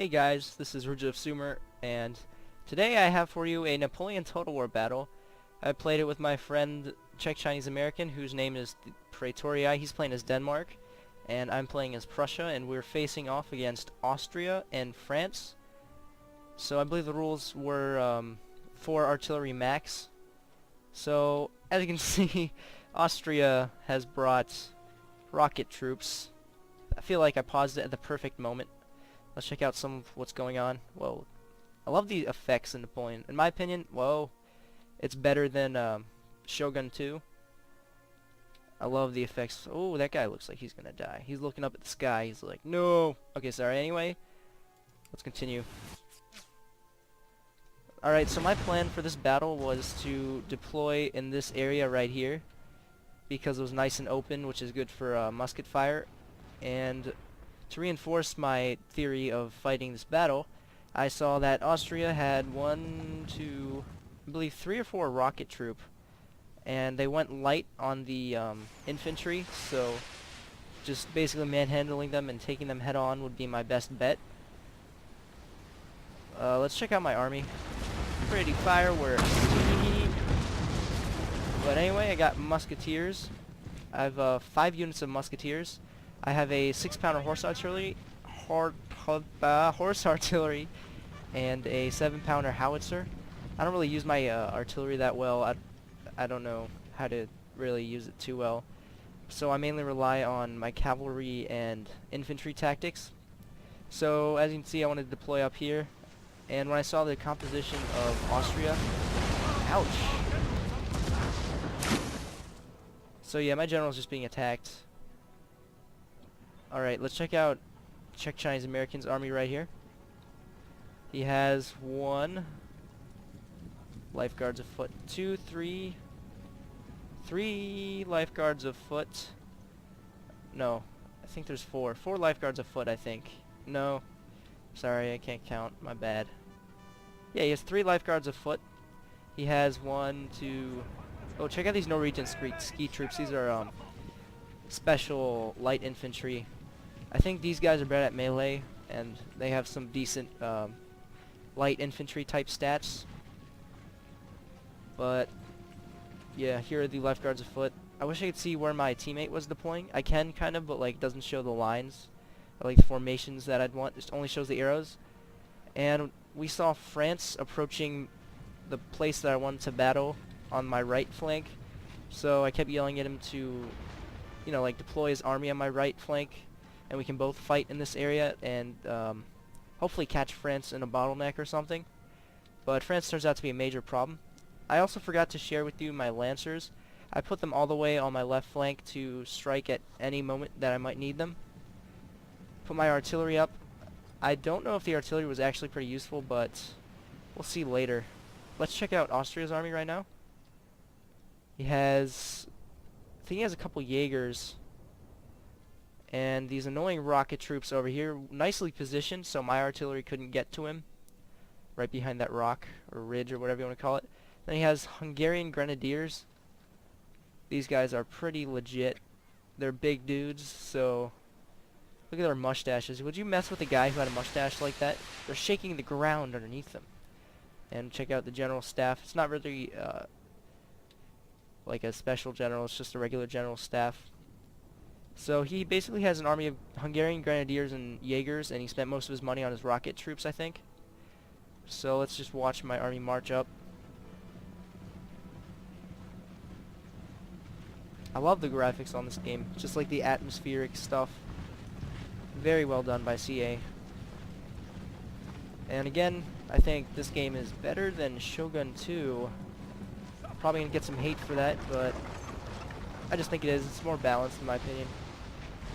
Hey guys, this is Ruja of Sumer, and today I have for you a Napoleon Total War battle. I played it with my friend Czech Chinese American, whose name is Pretoria. He's playing as Denmark, and I'm playing as Prussia, and we're facing off against Austria and France. So I believe the rules were 4 artillery max. So as you can see, Austria has brought rocket troops. I feel like I paused it at the perfect moment. Let's check out some of what's going on. Whoa. I love the effects in Napoleon. In my opinion, whoa, it's better than Shogun 2. I love the effects. Oh, that guy looks like he's gonna die. He's looking up at the sky. He's like, no. Okay, sorry. Anyway, let's continue. Alright, so my plan for this battle was to deploy in this area right here, because it was nice and open, which is good for musket fire. And to reinforce my theory of fighting this battle, I saw that Austria had I believe 3 or 4 rocket troop, and they went light on the infantry, so just basically manhandling them and taking them head on would be my best bet. Let's check out my army. Pretty fireworks. But anyway, I got musketeers. I have 5 units of musketeers. I have a 6-pounder horse artillery, and a 7-pounder howitzer. I don't really use my artillery that well. I don't know how to really use it too well. So I mainly rely on my cavalry and infantry tactics. So as you can see, I wanted to deploy up here. And when I saw the composition of Austria, ouch. So yeah, my general's just being attacked. Alright, let's check out Czech Chinese American's army right here. He has 1 lifeguards of foot, 2, 3 lifeguards of foot. No, I think there's 4 lifeguards of foot, I think. No, sorry, I can't count, my bad. Yeah, he has 3 lifeguards of foot. He has 1, 2... Oh, check out these Norwegian ski troops. These are special light infantry. I think these guys are better at melee, and they have some decent light infantry type stats. But yeah, here are the lifeguards of foot. I wish I could see where my teammate was deploying. I can kind of, but like doesn't show the lines, or, like the formations that I'd want. It only shows the arrows. And we saw France approaching the place that I wanted to battle on my right flank. So I kept yelling at him to, you know, like deploy his army on my right flank, and we can both fight in this area and hopefully catch France in a bottleneck or something. But France turns out to be a major problem. I also forgot to share with you my lancers. I put them all the way on my left flank to strike at any moment that I might need them. Put my artillery up. I don't know if the artillery was actually pretty useful, but we'll see later. Let's check out Austria's army right now. He has, I think he has a couple Jaegers, and these annoying rocket troops over here, nicely positioned so my artillery couldn't get to him, right behind that rock, or ridge, or whatever you want to call it. Then he has Hungarian Grenadiers. These guys are pretty legit. They're big dudes, so look at their mustaches. Would you mess with a guy who had a mustache like that? They're shaking the ground underneath them. And check out the general staff. It's not really like a special general, it's just a regular general staff. So he basically has an army of Hungarian Grenadiers and Jaegers, and he spent most of his money on his rocket troops, I think. So let's just watch my army march up. I love the graphics on this game, just like the atmospheric stuff. Very well done by CA. And again, I think this game is better than Shogun 2. Probably gonna get some hate for that, but I just think it is. It's more balanced in my opinion.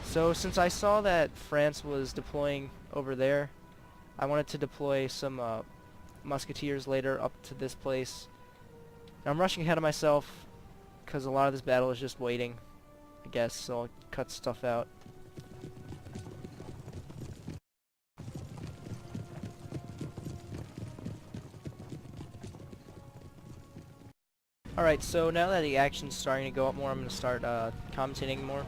So since I saw that France was deploying over there, I wanted to deploy some musketeers later up to this place. Now, I'm rushing ahead of myself because a lot of this battle is just waiting, I guess, so I'll cut stuff out. Alright, so now that the action's starting to go up more, I'm going to start commentating more.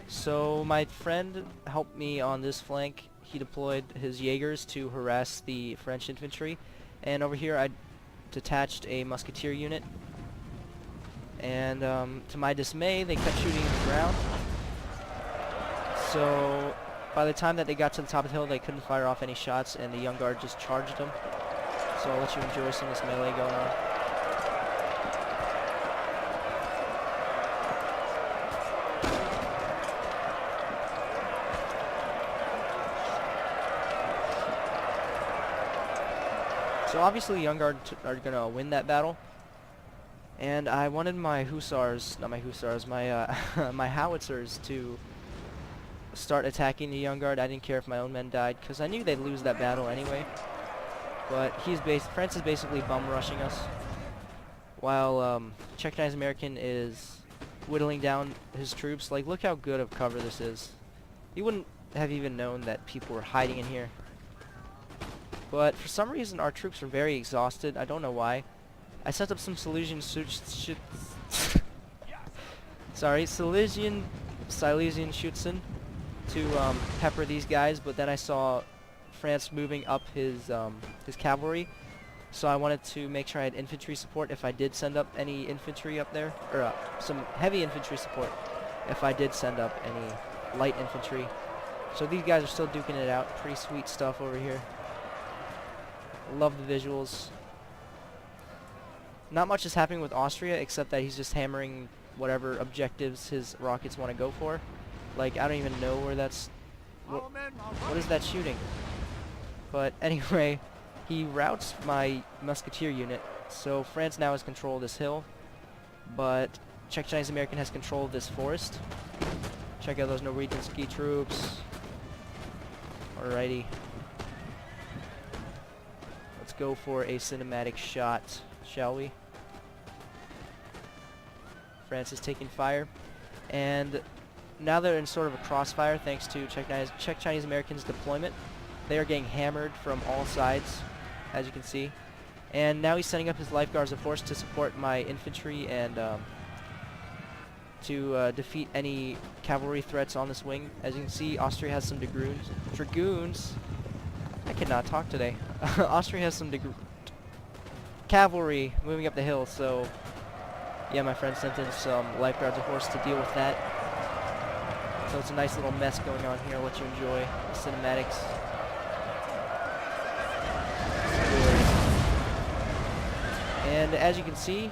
So my friend helped me on this flank. he deployed his Jaegers to harass the French infantry, and over here I detached a musketeer unit, and to my dismay they kept shooting the ground, so by the time that they got to the top of the hill they couldn't fire off any shots, and the Young Guard just charged them. So I'll let you enjoy some of this melee going on. So obviously Young Guard are going to win that battle. And I wanted my hussars, not my hussars, my my howitzers to start attacking the Young Guard. I didn't care if my own men died, because I knew they'd lose that battle anyway. But France is basically bum rushing us, while Czech Chinese American is whittling down his troops. Like, look how good of cover this is. You wouldn't have even known that people were hiding in here. But for some reason our troops are very exhausted. I don't know why. I set up some Silesian Silesian Schutzen to pepper these guys, but then I saw France moving up his cavalry, so I wanted to make sure I had infantry support if I did send up any infantry up there, or some heavy infantry support if I did send up any light infantry. So these guys are still duking it out. Pretty sweet stuff over here. Love the visuals. Not much is happening with Austria except that he's just hammering whatever objectives his rockets want to go for. Like, I don't even know where that's... What is that shooting? But anyway, he routes my musketeer unit, so France now has control of this hill, but Czech Chinese American has control of this forest. Check out those Norwegian ski troops. Alrighty. Let's go for a cinematic shot, shall we? France is taking fire, and now they're in sort of a crossfire thanks to Czech Chinese Americans' deployment. They are getting hammered from all sides, as you can see. And now he's sending up his lifeguards of horse to support my infantry and to defeat any cavalry threats on this wing. As you can see, Austria has some dragoons. I cannot talk today. Austria has some cavalry moving up the hill, so yeah, my friend sent in some lifeguards of horse to deal with that. So it's a nice little mess going on here. I'll let you enjoy the cinematics. And as you can see,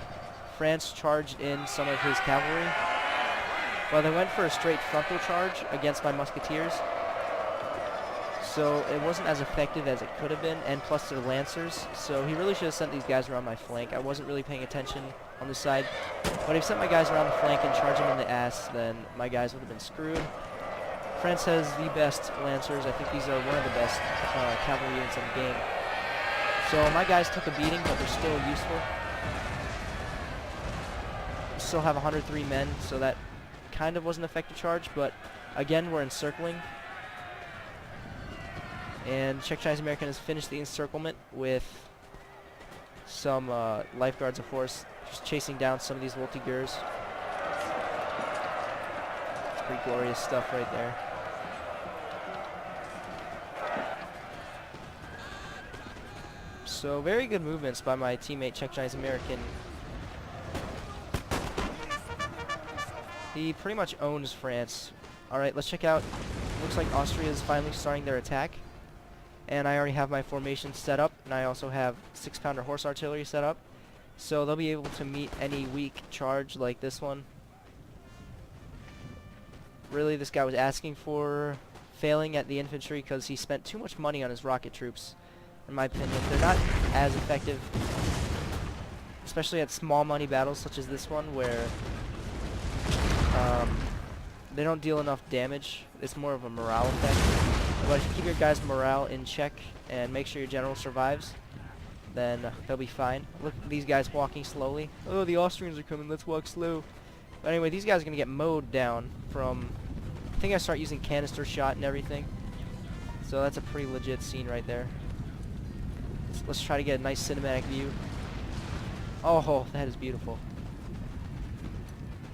France charged in some of his cavalry. Well, they went for a straight frontal charge against my musketeers, so it wasn't as effective as it could have been, and plus they're lancers, so he really should have sent these guys around my flank. I wasn't really paying attention on the side, but if he sent my guys around the flank and charged them in the ass, then my guys would have been screwed. France has the best lancers. I think these are one of the best cavalry units in the game. So my guys took a beating, but they're still useful. Still have 103 men, so that kind of was an effective charge, but again, we're encircling. And Czech Chinese American has finished the encirclement with some lifeguards of horse just chasing down some of these Voltigeurs. It's pretty glorious stuff right there. So very good movements by my teammate Czech Chinese American. He pretty much owns France. Alright, let's check out. Looks like Austria is finally starting their attack. And I already have my formation set up, and I also have 6-pounder horse artillery set up. So they'll be able to meet any weak charge like this one. Really, this guy was asking for failing at the infantry because he spent too much money on his rocket troops, in my opinion. They're not as effective, especially at small money battles such as this one, where they don't deal enough damage. It's more of a morale effect. But if you keep your guys' morale in check and make sure your general survives, then they'll be fine. Look at these guys walking slowly. Oh, the Austrians are coming, let's walk slow. But anyway, these guys are going to get mowed down from... I think I start using canister shot and everything. So that's a pretty legit scene right there. Let's try to get a nice cinematic view. Oh, that is beautiful.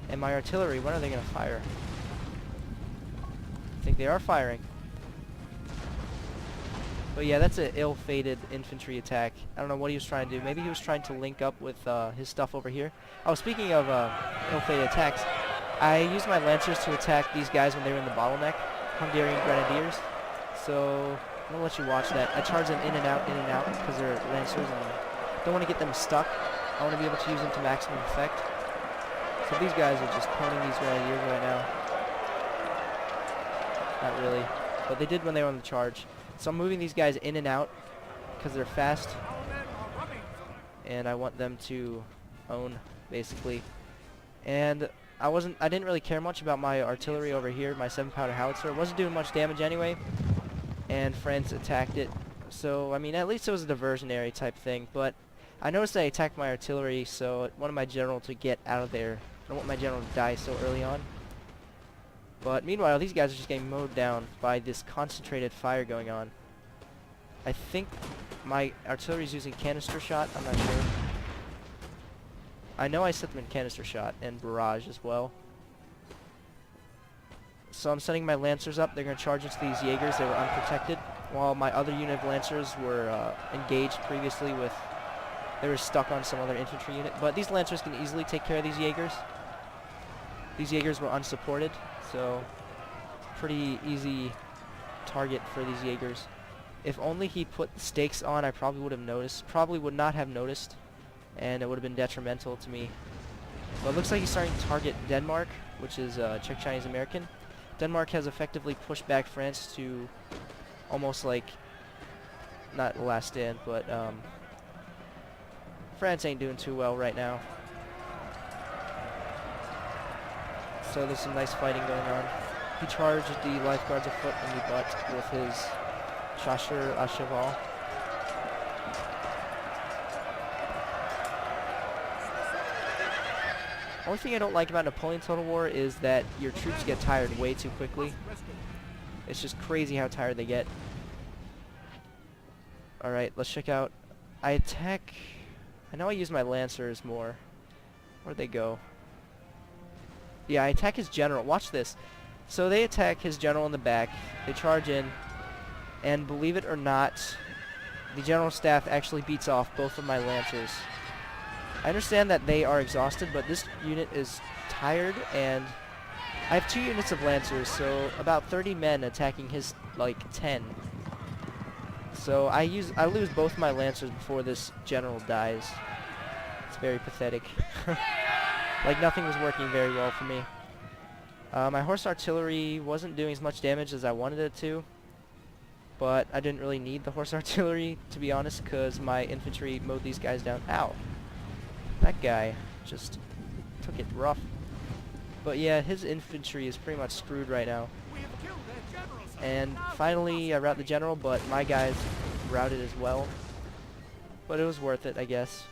And my artillery, when are they going to fire? I think they are firing. But yeah, that's an ill-fated infantry attack. I don't know what he was trying to do. Maybe he was trying to link up with his stuff over here. Oh, speaking of ill-fated attacks, I used my lancers to attack these guys when they were in the bottleneck, Hungarian grenadiers. So I'm gonna let you watch that. I charge them in and out, because they're lancers, and don't want to get them stuck. I want to be able to use them to maximum effect. So these guys are just poning these grenadiers right now. Not really, but they did when they were on the charge. So I'm moving these guys in and out because they're fast, and I want them to own, basically. And I didn't really care much about my artillery over here, my 7-pounder howitzer. It wasn't doing much damage anyway, and France attacked it. So, I mean, at least it was a diversionary type thing, but I noticed they attacked my artillery, so I wanted my general to get out of there. I don't want my general to die so early on. But meanwhile, these guys are just getting mowed down by this concentrated fire going on. I think my artillery is using canister shot. I'm not sure. I know I set them in canister shot and barrage as well. So I'm setting my lancers up. They're going to charge into these Jaegers. They were unprotected, while my other unit of lancers were engaged previously with... They were stuck on some other infantry unit. But these lancers can easily take care of these Jaegers. These Jaegers were unsupported, so pretty easy target for these Jaegers. If only he put the stakes on, I probably would have noticed. Probably would not have noticed, and it would have been detrimental to me. But it looks like he's starting to target Denmark, which is Czech Chinese American. Denmark has effectively pushed back France to almost like, not the last stand, but France ain't doing too well right now. So there's some nice fighting going on. He charged the lifeguards afoot in the butt with his chasseur à cheval. Only thing I don't like about Napoleon Total War is that your troops get tired way too quickly. It's just crazy how tired they get. Alright, let's check out. I attack... I know I use my lancers more. Where'd they go? Yeah, I attack his general. Watch this. So they attack his general in the back. They charge in. And believe it or not, the general staff actually beats off both of my lancers. I understand that they are exhausted, but this unit is tired, and I have 2 units of lancers, so about 30 men attacking his, like, 10. So I lose both my lancers before this general dies. It's very pathetic. Like, nothing was working very well for me. My horse artillery wasn't doing as much damage as I wanted it to, but I didn't really need the horse artillery, to be honest, because my infantry mowed these guys down. Ow. That guy just took it rough. But yeah, his infantry is pretty much screwed right now. And finally, I rout the general, but my guys routed as well. But it was worth it, I guess.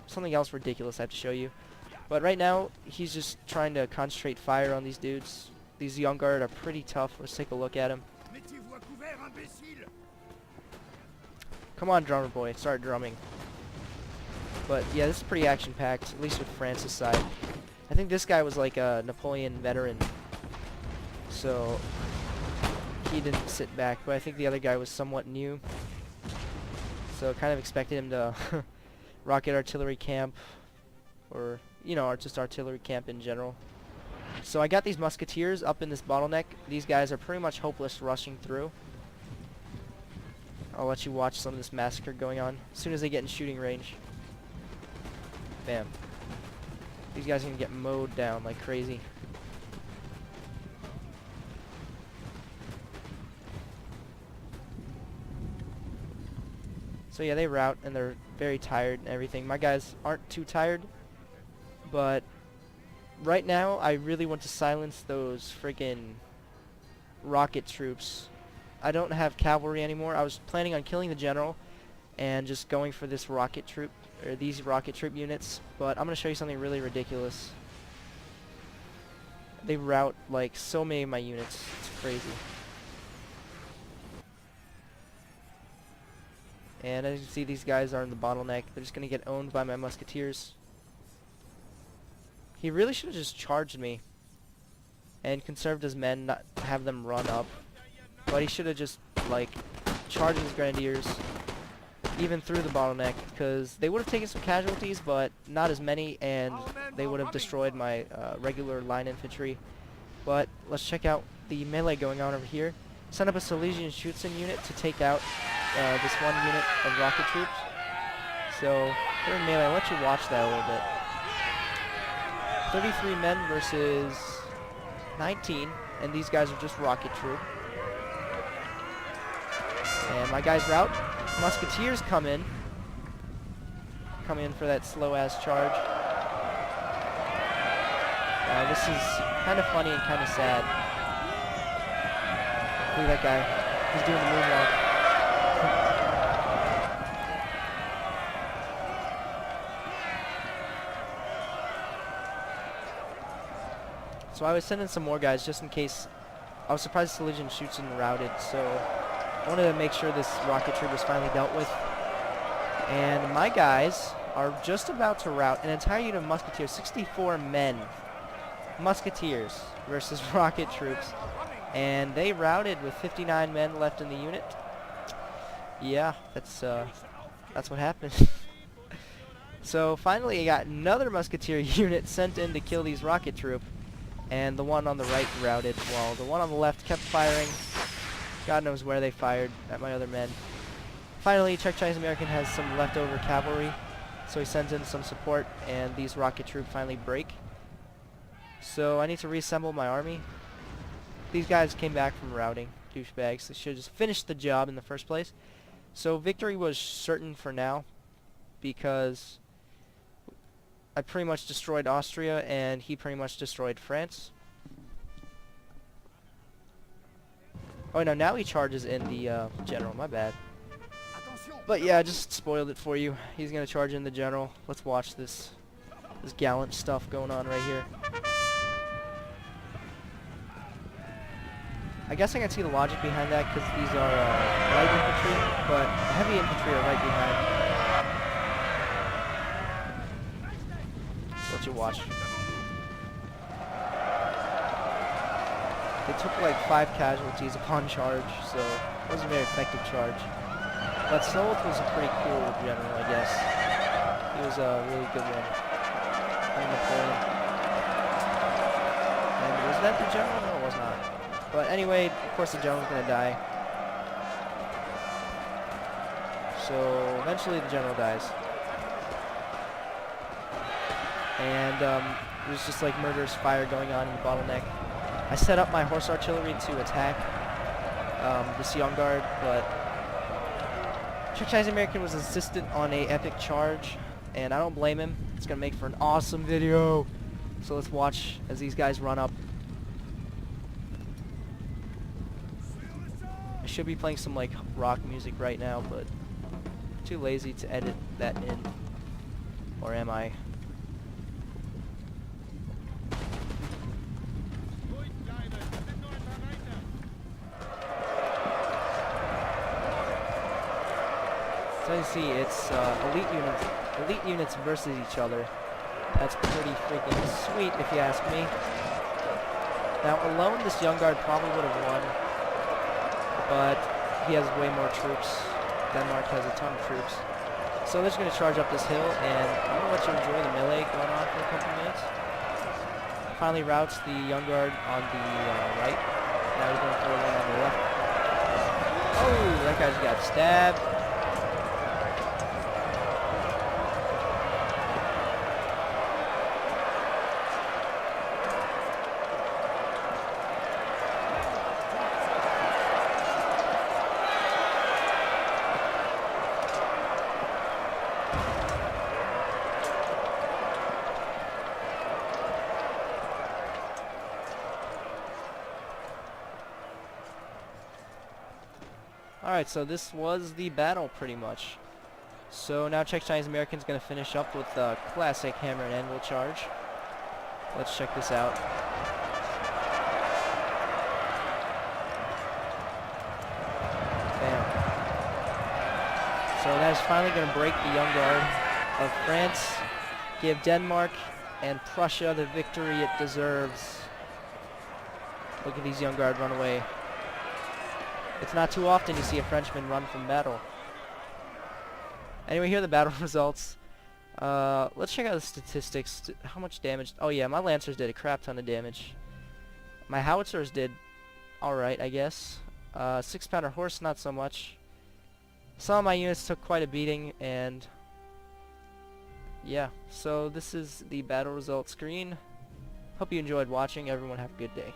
Something else ridiculous I have to show you. But right now, he's just trying to concentrate fire on these dudes. These young guard are pretty tough. Let's take a look at him. Come on, drummer boy, start drumming. But yeah, this is pretty action-packed, at least with France's side. I think this guy was like a Napoleon veteran, so he didn't sit back. But I think the other guy was somewhat new, so kind of expected him to rocket artillery camp, or you know, just artillery camp in general. So I got these musketeers up in this bottleneck. These guys are pretty much hopeless rushing through. I'll let you watch some of this massacre going on as soon as they get in shooting range. Bam. These guys are gonna get mowed down like crazy. So yeah, they rout and they're very tired and everything. My guys aren't too tired, but right now I really want to silence those friggin' rocket troops. I don't have cavalry anymore. I was planning on killing the general and just going for this rocket troop, or these rocket troop units, but I'm going to show you something really ridiculous. They rout like so many of my units. It's crazy. And as you can see, these guys are in the bottleneck. They're just going to get owned by my musketeers. He really should have just charged me and conserved his men, not have them run up. But he should have just, like, charging these grenadiers even through the bottleneck, because they would have taken some casualties, but not as many, and they would have destroyed my regular line infantry. But let's check out the melee going on over here. Send up a Silesian Schutzen unit to take out this one unit of rocket troops. So they're in melee. I'll let you watch that a little bit. 33 men versus 19, and these guys are just rocket troop. And my guys rout. Musketeers come in for that slow-ass charge. This is kind of funny and kind of sad. Look at that guy. He's doing the moonwalk. So I was sending some more guys just in case. I was surprised Silesian Schutzen routed, so I wanted to make sure this rocket troop was finally dealt with. And my guys are just about to rout an entire unit of musketeers, 64 men. Musketeers versus rocket troops. And they routed with 59 men left in the unit. Yeah, that's what happened. So finally I got another musketeer unit sent in to kill these rocket troop. And the one on the right routed, while the one on the left kept firing. God knows where they fired at my other men. Finally, Czech Chinese American has some leftover cavalry, so he sends in some support, and these rocket troops finally break. So I need to reassemble my army. These guys came back from routing, douchebags. They should have just finished the job in the first place. So victory was certain for now, because I pretty much destroyed Austria, and he pretty much destroyed France. Oh no, now he charges in the general, my bad. But yeah, I just spoiled it for you. He's gonna charge in the general. Let's watch this gallant stuff going on right here. I guess I can see the logic behind that, because these are light infantry, but heavy infantry are right behind. Let you watch. They took like 5 casualties upon charge, so it was a very effective charge. But Soult was a pretty cool general, I guess. He was a really good one. And Napoleon. And was that the general? No, it was not. But anyway, of course the general's gonna die. So eventually the general dies. And there's just like murderous fire going on in the bottleneck. I set up my horse artillery to attack this young guard, but Czech Chinese American was insistent on a epic charge, and I don't blame him. It's gonna make for an awesome video. So let's watch as these guys run up. I should be playing some like rock music right now, but I'm too lazy to edit that in. Or am I? So you see, it's elite units versus each other. That's pretty freaking sweet, if you ask me. Now, alone, this young guard probably would have won, but he has way more troops. Denmark has a ton of troops. So they're just going to charge up this hill, and I'm going to let you enjoy the melee going on for a couple minutes. Finally routes the young guard on the right. Now he's going for one on the left. Oh, that guy's got stabbed. Alright, so this was the battle pretty much. So now Czech Chinese American's going to finish up with the classic hammer and anvil charge. Let's check this out. Bam. So that is finally going to break the young guard of France, give Denmark and Prussia the victory it deserves. Look at these young guard run away. It's not too often you see a Frenchman run from battle. Anyway, here are the battle results. Let's check out the statistics. How much damage? Oh yeah, my Lancers did a crap ton of damage. My Howitzers did alright, I guess. 6-pounder horse, not so much. Some of my units took quite a beating, and yeah, so this is the battle results screen. Hope you enjoyed watching. Everyone have a good day.